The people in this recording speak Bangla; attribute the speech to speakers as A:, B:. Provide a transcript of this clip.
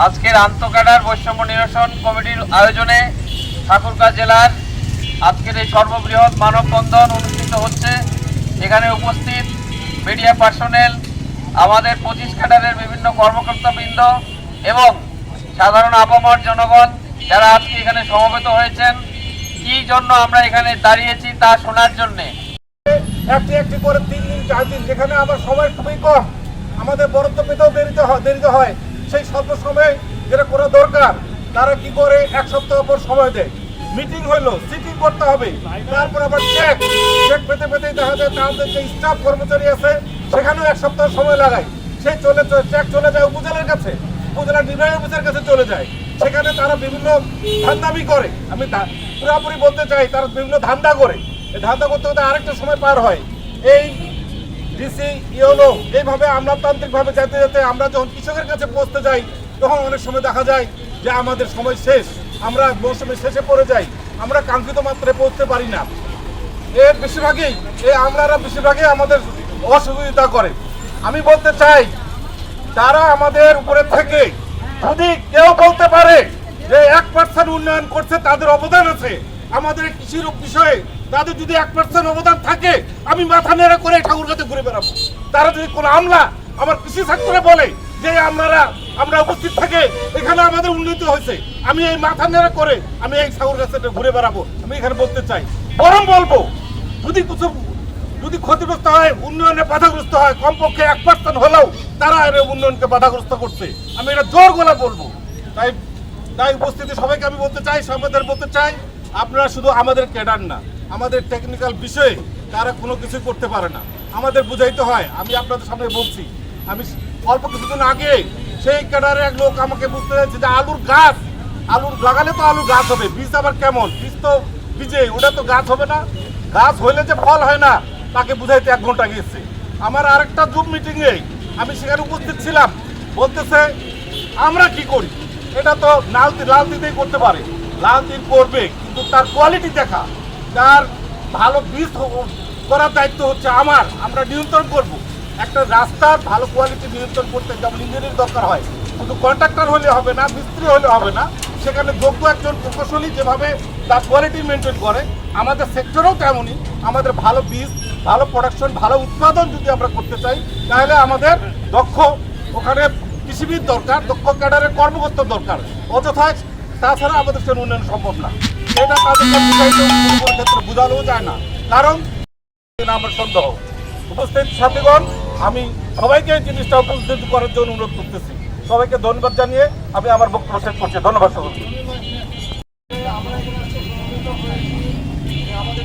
A: আজকের আন্তঃক্যাডার বৈষম্য নিরসন কমিটির আয়োজনে ঠাকুরগাঁ জেলার আজকের এই সর্ববৃহৎ মানববন্ধন অনুষ্ঠিত হচ্ছে। এখানে উপস্থিত মিডিয়া পার্সোনেল, আমাদের 25 ক্যাডারের বিভিন্ন কর্মকর্তাবৃন্দ এবং সাধারণ আপামর জনগণ যারা আজকে এখানে সমবেত হয়েছেন। কি জন্য আমরা এখানে দাঁড়িয়েছি তা শোনার জন্যে।
B: একটি একটি করে 3 দিন 4 দিন, যেখানে আমার সময় খুবই কম, আমাদের বরাদ্দ পেতেও দেরিতে হয়। সেই স্বল্প সময়ে যেটা করা দরকার তারা কি করে এক সপ্তাহ পর সময় দেয়। মিটিং হইলো, সিটিং করতে হবে, তারপর আবার চেক পেতে দেখা যায় তাদের যে স্টাফ কর্মচারী আছে সেখানেও এক সপ্তাহ সময় লাগায়। সেই চেক চলে যায় উপজেলার কাছে, উপজেলা নির্বাহী অফিসের কাছে চলে যায়। সেখানে তারা বিভিন্ন ধান্দামি করে, আমি পুরোপুরি বলতে চাই তারা বিভিন্ন ধান্দা করে। এই ধান্দা করতে করতে আরেকটা সময় পার হয়। এই ডিসি ইউনো এইভাবে আমলাতান্ত্রিকভাবে যেতে যেতে আমরা যখন কৃষকের কাছে পৌঁছতে যাই তখন অনেক সময় দেখা যায় যে আমাদের সময় শেষ, আমরা মৌসুমের শেষে পড়ে যাই, আমরা কাঙ্ক্ষিত মাত্রায় পৌঁছতে পারি না। এর বেশিরভাগই আমলারা আমাদের অসহযোগিতা করে। আমি বলতে চাই তারা আমাদের উপরে থেকে যদি কেউ বলতে পারে যে 1% উন্নয়ন করছে, তাদের অবদান আছে আমাদের কৃষির বিষয়ে, তাদের যদি 1% অবদান থাকে আমি মাথা নেড়ে করে ঠাকুরগাঁতে ঘুরে বেড়াবো। তারা যদি কোনো আমলা আমার কৃষি সেক্টরে বলে যে আমরা উপস্থিত থাকে এখানে আমাদের উন্নতি হয়েছে, আমি এই মাথা নেড়ে করে আমি এই ঠাকুরগাঁতে ঘুরে বেড়াবো। আমি এখানে বলতে চাই, বরং বলবো যদি ক্ষতিগ্রস্ত হয়, উন্নয়নে বাধাগ্রস্ত হয়, কমপক্ষে 1% হলেও তারা উন্নয়নকে বাধাগ্রস্ত করছে, আমি এটা জোর গলা বলবো। তাই উপস্থিতি সবাইকে আমি বলতে চাই আপনারা শুধু আমাদের ক্যাডার না, আমাদের টেকনিক্যাল বিষয়ে তারা কোনো কিছু করতে পারে না, আমাদের বুঝাইতে হয়। আমি আপনাদের সামনে বলছি, আমি অল্প কিছুদিন আগে সেই ক্যাডারে এক লোক আমাকে বুঝতে চাইছে যে আলুর লাগালে তো আলু গাছ হবে, বীজ আবার কেমন, বীজ তো বীজে, ওটা তো গাছ হবে না, গাছ হইলে যে ফল হয় না, তাকে বুঝাইতে 1 ঘন্টা গেছে। আমার আরেকটা জুম মিটিংয়ে আমি সেখানে উপস্থিত ছিলাম, বলতেছে আমরা কি করি, এটা তো লাল তিতেই করতে পারে, লাল তিল করবে, কিন্তু তার কোয়ালিটি দেখা, তার ভালো বীজ করার দায়িত্ব হচ্ছে আমরা নিয়ন্ত্রণ করব। একটা রাস্তার ভালো কোয়ালিটি নিয়ন্ত্রণ করতে যেমন ইঞ্জিনিয়ার দরকার হয়, শুধু কন্ট্রাক্টর হলে হবে না, মিস্ত্রি হলে হবে না, সেখানে যোগ্য একজন প্রকৌশলী যেভাবে তার কোয়ালিটি মেনটেন করে, আমাদের সেক্টরেও তেমনই। আমাদের ভালো বীজ, ভালো প্রোডাকশন, ভালো উৎপাদন যদি আমরা করতে চাই, তাহলে আমাদের দক্ষ ওখানে কৃষিবিদ দরকার, দক্ষ ক্যাডারের কর্মকর্তা দরকার। অযথায় তাছাড়া আমাদের সে উন্নয়ন সম্ভব না। এটা তাদেরকে ক্ষেত্রে বোঝানোও যায় না, কারণ আমার সন্দেহ। উপস্থিত সাথীগণ, আমি সবাইকে এই জিনিসটা উপস্থিত করার জন্য অনুরোধ করতেছি। সবাইকে ধন্যবাদ জানিয়ে আমি আমার বক্তব্য শেষ করছি। ধন্যবাদ সকলকে। আমাদের